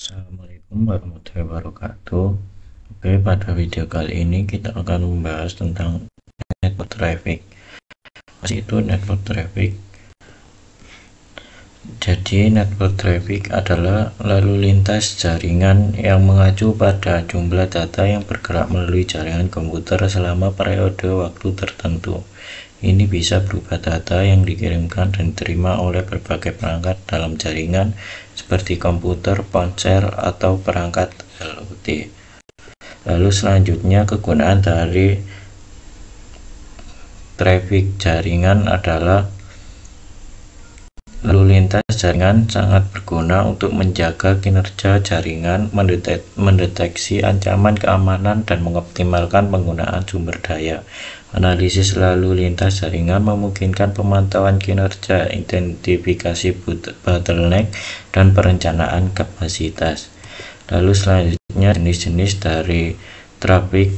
Assalamualaikum warahmatullahi wabarakatuh. Oke, pada video kali ini kita akan membahas tentang network traffic. Itu network traffic. Jadi network traffic adalah lalu lintas jaringan yang mengacu pada jumlah data yang bergerak melalui jaringan komputer selama periode waktu tertentu. Ini bisa berupa data yang dikirimkan dan diterima oleh berbagai perangkat dalam jaringan seperti komputer, ponsel, atau perangkat IoT. Lalu selanjutnya kegunaan dari traffic jaringan adalah lalu lintas jaringan sangat berguna untuk menjaga kinerja jaringan, mendeteksi ancaman keamanan, dan mengoptimalkan penggunaan sumber daya. Analisis lalu lintas jaringan memungkinkan pemantauan kinerja, identifikasi bottleneck, dan perencanaan kapasitas. Lalu selanjutnya jenis-jenis dari traffic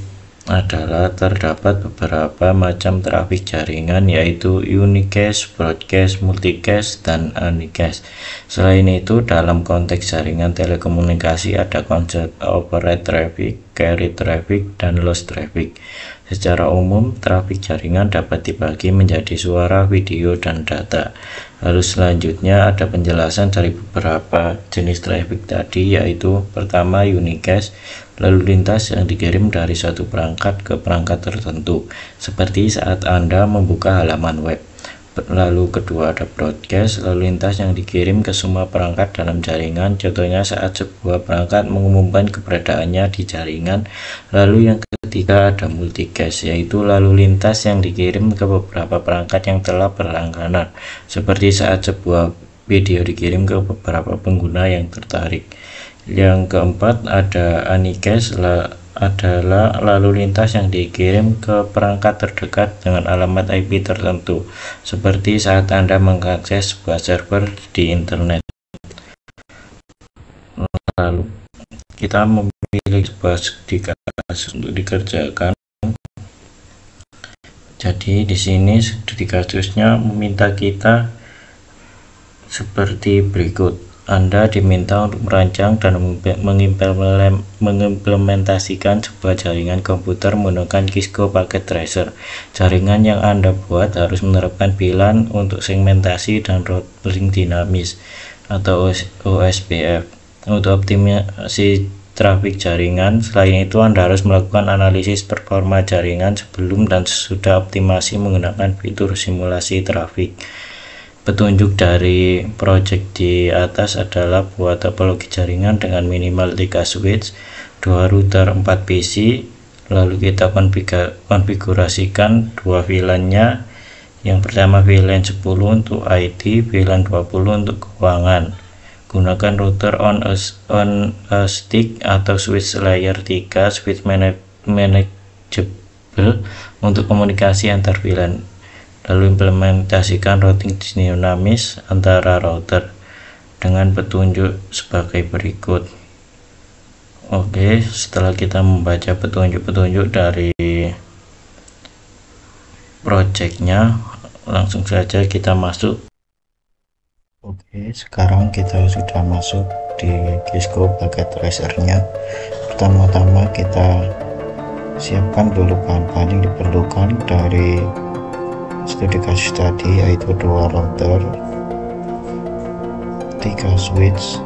adalah terdapat beberapa macam traffic jaringan, yaitu unicast, broadcast, multicast, dan unicast. Selain itu, dalam konteks jaringan telekomunikasi ada konsep override traffic, carried traffic, dan lost traffic. Secara umum, traffic jaringan dapat dibagi menjadi suara, video, dan data. Lalu selanjutnya ada penjelasan dari beberapa jenis traffic tadi, yaitu pertama unicast, lalu lintas yang dikirim dari satu perangkat ke perangkat tertentu, seperti saat Anda membuka halaman web. Lalu kedua ada broadcast, lalu lintas yang dikirim ke semua perangkat dalam jaringan, contohnya saat sebuah perangkat mengumumkan keberadaannya di jaringan. Lalu yang ketiga ada multicast, yaitu lalu lintas yang dikirim ke beberapa perangkat yang telah berlangganan, seperti saat sebuah video dikirim ke beberapa pengguna yang tertarik. Yang keempat ada unicast, adalah lalu lintas yang dikirim ke perangkat terdekat dengan alamat IP tertentu, seperti saat Anda mengakses sebuah server di internet. Lalu kita memilih sebuah studi kasus untuk dikerjakan. Jadi di sini studi kasusnya meminta kita seperti berikut. Anda diminta untuk merancang dan mengimplementasikan sebuah jaringan komputer menggunakan Cisco Packet Tracer. Jaringan yang Anda buat harus menerapkan VLAN untuk segmentasi dan routing dinamis atau OSPF untuk optimasi trafik jaringan. Selain itu, Anda harus melakukan analisis performa jaringan sebelum dan sesudah optimasi menggunakan fitur simulasi trafik. Petunjuk dari project di atas adalah buat topologi jaringan dengan minimal 3 switch, 2 router, 4 PC. Lalu kita konfigurasikan dua VLAN-nya. Yang pertama VLAN 10 untuk IT, VLAN 20 untuk keuangan. Gunakan router on a stick atau switch layer 3, switch manageable untuk komunikasi antar VLAN. Lalu implementasikan routing dinamis antara router dengan petunjuk sebagai berikut. Oke, setelah kita membaca petunjuk-petunjuk dari projectnya, langsung saja kita masuk. Oke, sekarang kita sudah masuk di Cisco Packet Tracer-nya. Pertama-tama kita siapkan dulu bahan-bahan yang diperlukan dari studi kasus tadi, yaitu 2 router, 3 switch,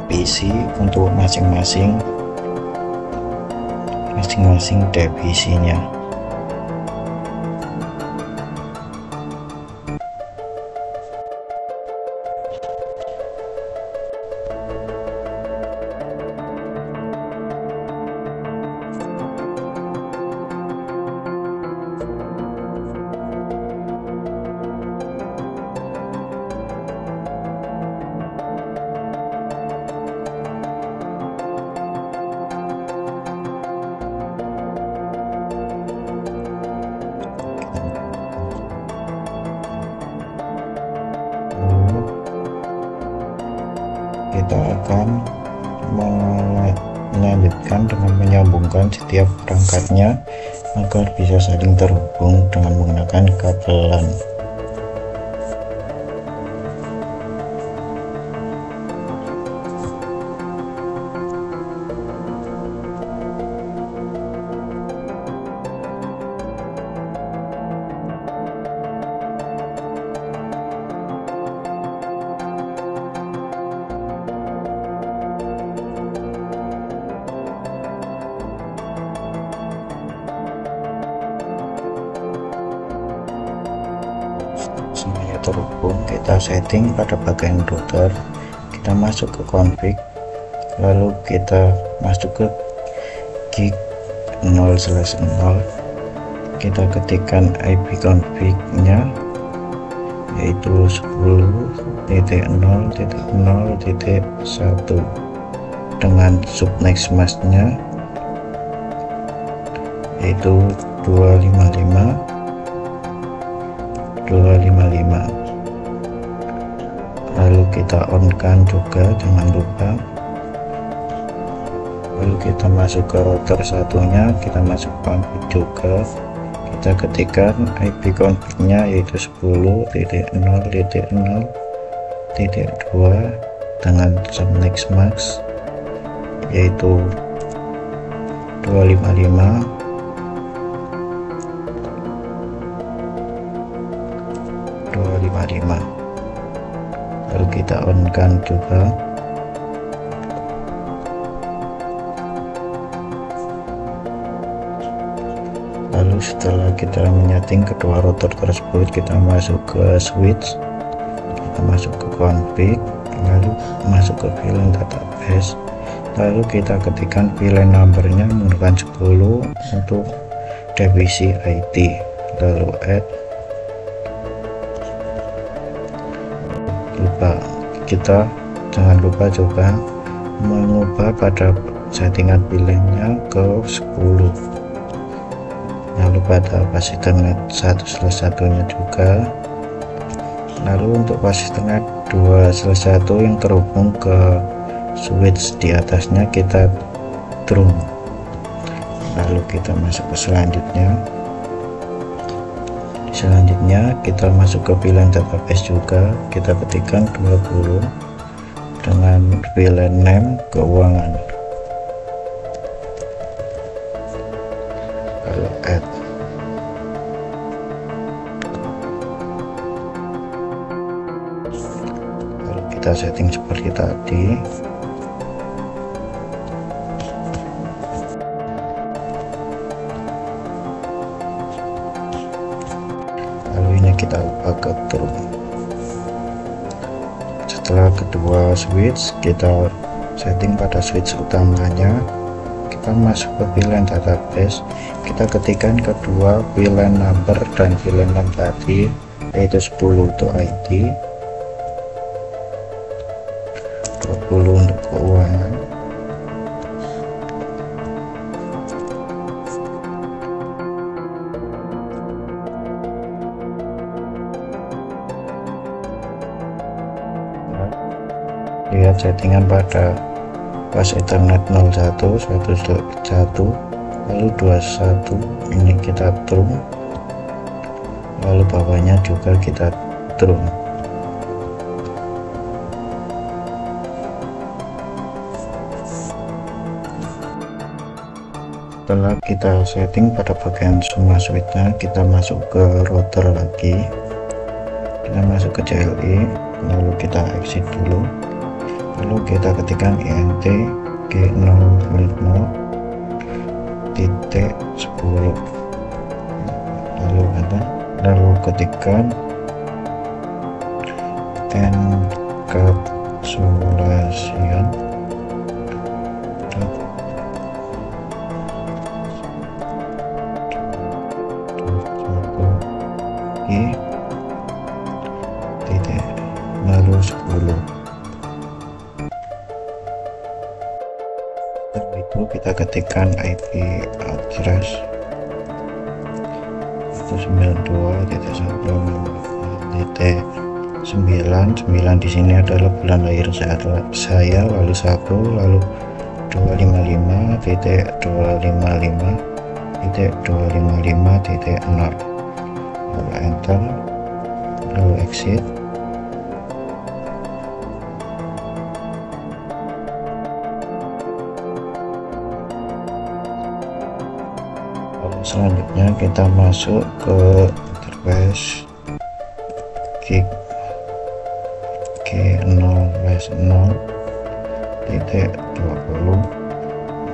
PC untuk masing-masing divisinya. Kita akan melanjutkan dengan menyambungkan setiap perangkatnya agar bisa saling terhubung dengan menggunakan kabelan. Semuanya terhubung, kita setting pada bagian router, kita masuk ke config, lalu kita masuk ke gig 0/0, kita ketikkan IP config nya yaitu 10.0.0.1 dengan subnext mask nya yaitu 255, lalu kita on kan juga, jangan lupa. Lalu kita masuk ke router satunya, kita masuk config juga, kita ketikkan IP config nya yaitu 10.0.0.2 dengan subnext mask yaitu 255, lalu kita on kan juga. Lalu setelah kita menyeting kedua router tersebut, kita masuk ke switch, kita masuk ke config, lalu masuk ke VLAN database, lalu kita ketikkan VLAN numbernya menggunakan 10 untuk divisi IT, lalu add. Kita jangan lupa juga mengubah pada settingan VLAN-nya ke 10, lalu pada pas Ethernet 1/1 nya juga, lalu untuk pas Ethernet 2/1 yang terhubung ke switch di atasnya kita true. Lalu kita masuk ke selanjutnya kita masuk ke VLAN database juga, kita ketikkan 20 dengan VLAN name keuangan, lalu add. Lalu kita setting seperti tadi. Kita ubah ke true. Setelah kedua switch, kita setting pada switch utamanya, kita masuk ke VLAN database, kita ketikkan kedua VLAN number dan VLAN name tadi yaitu 10 untuk ID, 20 untuk keuangan, lihat settingan pada pas Ethernet 01/1 lalu 21 ini kita true, lalu bawahnya juga kita true. Setelah kita setting pada bagian semua switchnya, kita masuk ke router lagi, kita masuk ke CLI, lalu kita exit dulu, lalu kita ketikkan int G0.0.10, lalu ketikkan encapsulation lalu 10. Setelah itu kita ketikkan IP address itu 92.1.9. Di sini adalah bulan lahir saya, lalu 1, lalu 255.255.255.0, lalu enter, lalu exit. Lalu selanjutnya kita masuk ke interface G0/0.20,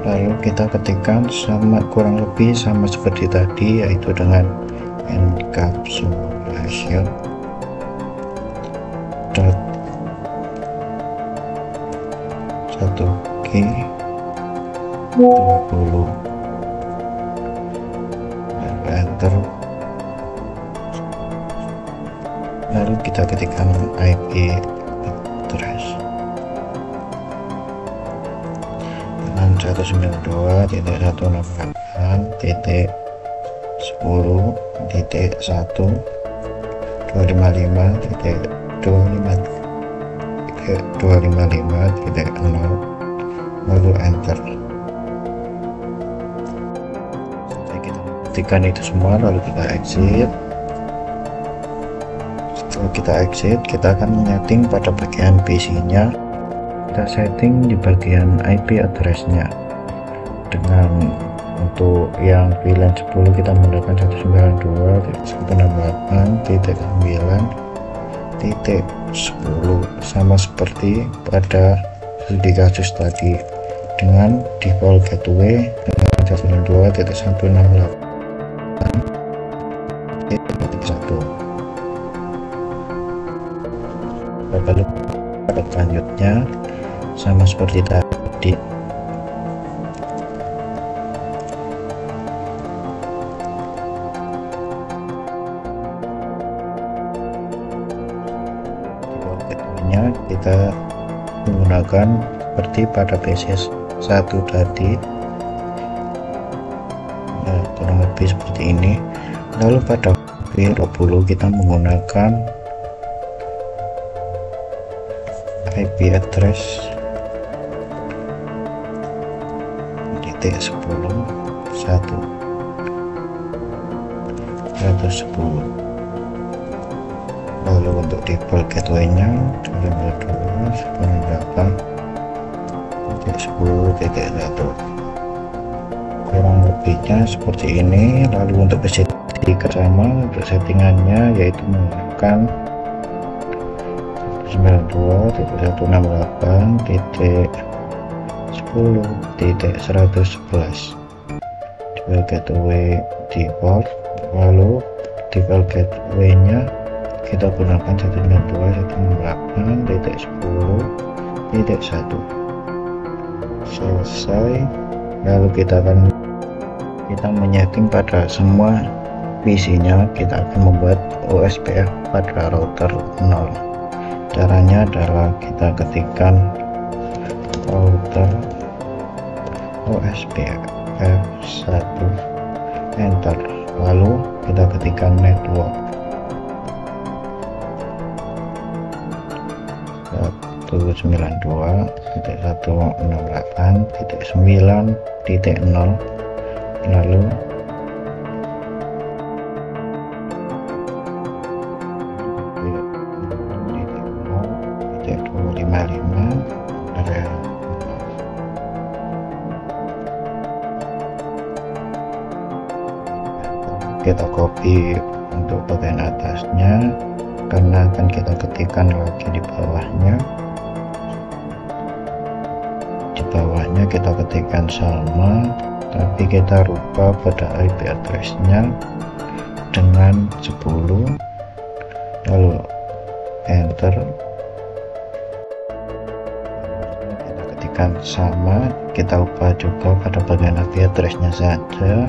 lalu kita ketikkan kurang lebih sama seperti tadi, yaitu dengan encapsulation dot 1G20, lalu enter, lalu kita ketikkan IP address dengan 192.168.10.10.255.255.0, lalu enter. Setelah kita ketikkan itu semua, lalu kita exit. Setelah kita exit, kita akan menyeting pada bagian PC-nya. Kita setting di bagian IP address-nya dengan untuk yang VLAN 10 kita menggunakan 192.168.9.10, sama seperti pada di kasus tadi dengan default gateway dengan 192.168.1. Lalu pada selanjutnya sama seperti tadi, kita menggunakan seperti pada PC1 tadi, kurang lebih seperti ini. Lalu pada V20 kita menggunakan IP address .10.1.110. Lalu untuk default gateway-nya 252.168.10.1, kurang lebihnya seperti ini. Lalu untuk PC3 sama, untuk settingannya yaitu menggunakan 92.168.10.111 default gateway default. Lalu default gateway-nya kita gunakan 192.168.10.1. Selesai. Lalu kita menyeting pada semua PC-nya. Kita akan membuat OSPF pada router 0. Caranya adalah kita ketikkan router OSPF 1, enter, lalu kita ketikkan network 192.168.9.0, lalu kita copy untuk bagian atasnya karena akan kita ketikkan lagi di bawahnya. Di bawahnya kita ketikkan sama, tapi kita rubah pada IP address-nya dengan 10, lalu enter. Kita ketikkan sama, kita ubah juga pada bagian IP address-nya saja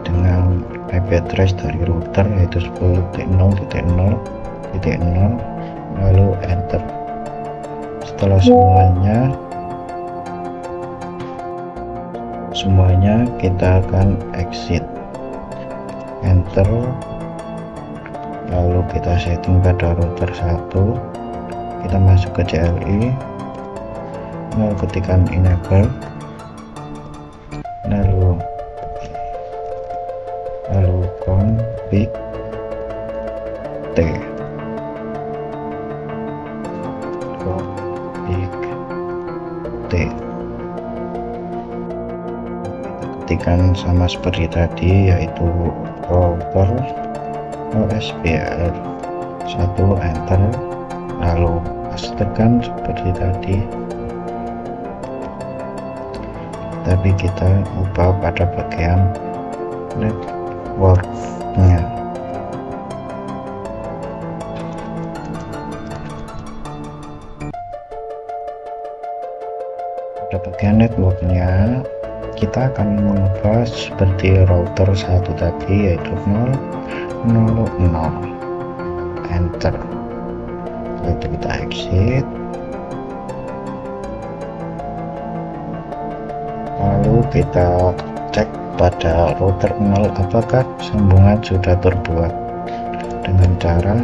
dengan IP address dari router yaitu 10.0.0.0, lalu enter. Setelah semuanya kita akan exit, enter, lalu kita setting pada router 1, kita masuk ke CLI, lalu ketikkan enable, lalu config T, ketikkan sama seperti tadi, yaitu router OSPF 1, enter, lalu pastekan seperti tadi, tapi kita ubah pada bagian networknya. Pada bagian networknya kita akan mengubah seperti router 1 tadi, yaitu 000, enter, lalu kita exit, lalu kita cek pada router 0 apakah sambungan sudah terbuat. Dengan cara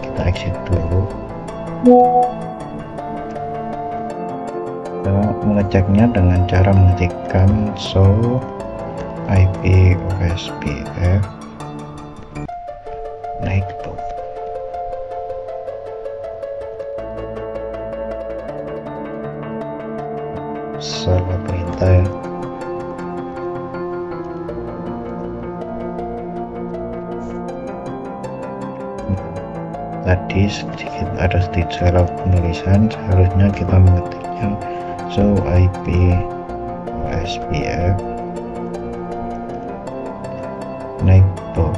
kita exit dulu, kita mengeceknya dengan cara mengetikkan show IP OSPF Nightbot. Salah perintah ya. Tadi ada sedikit salah penulisan, seharusnya kita mengetiknya show IP OSPF Nightbot.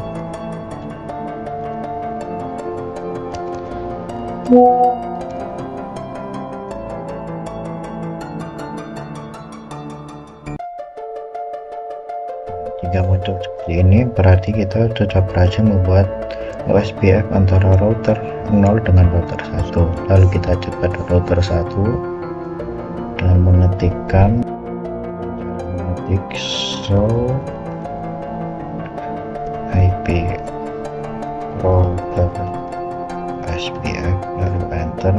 Jika muncul seperti ini, berarti kita sudah berhasil membuat OSPF antara router 0 dengan router 1. Lalu kita cek pada router 1 dengan mengetik show IP router OSPF, lalu enter.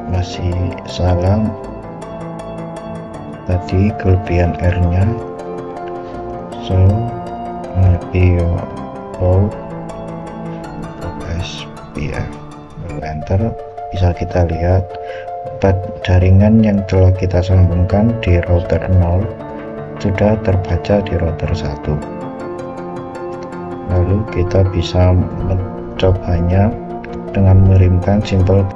Masih salah tadi kelebihan R nya, so IP OSPF, lalu enter. Bisa kita lihat jaringan yang telah kita sambungkan di router 0 sudah terbaca di router 1. Lalu kita bisa mencobanya dengan mengirimkan simbol.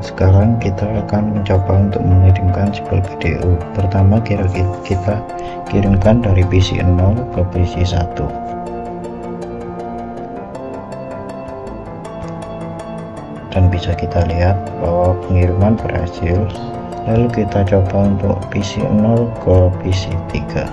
Sekarang kita akan mencoba untuk mengirimkan simbol PDU. Pertama kita kirimkan dari PC 0 ke PC 1. Dan bisa kita lihat bahwa pengiriman berhasil. Lalu kita coba untuk PC 0 ke PC 3.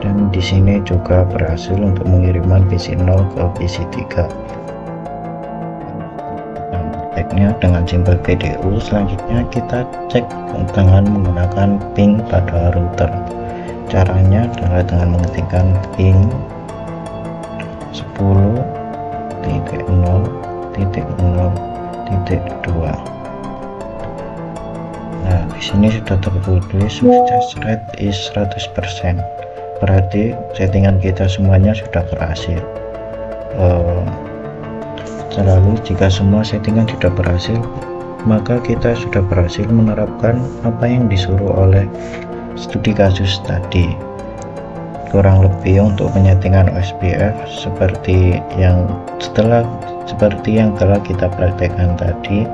Dan di sini juga berhasil untuk pengiriman PC 0 ke PC 3. Dengan simbol PDU, selanjutnya kita cek dengan menggunakan ping pada router. Caranya adalah dengan mengetikkan ping 10.0.0.2. Nah, di sini sudah tertulis success rate is 100%. Berarti settingan kita semuanya sudah berhasil. Lalu jika semua settingan sudah berhasil, maka kita sudah berhasil menerapkan apa yang disuruh oleh studi kasus tadi. Kurang lebih untuk penyetingan OSPF seperti yang telah kita praktekkan tadi,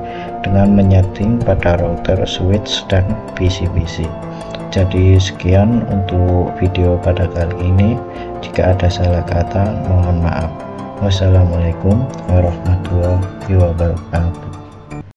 dengan menyeting pada router, switch, dan PC-PC. Jadi sekian untuk video pada kali ini. Jika ada salah kata, mohon maaf. Wassalamualaikum warahmatullahi wabarakatuh.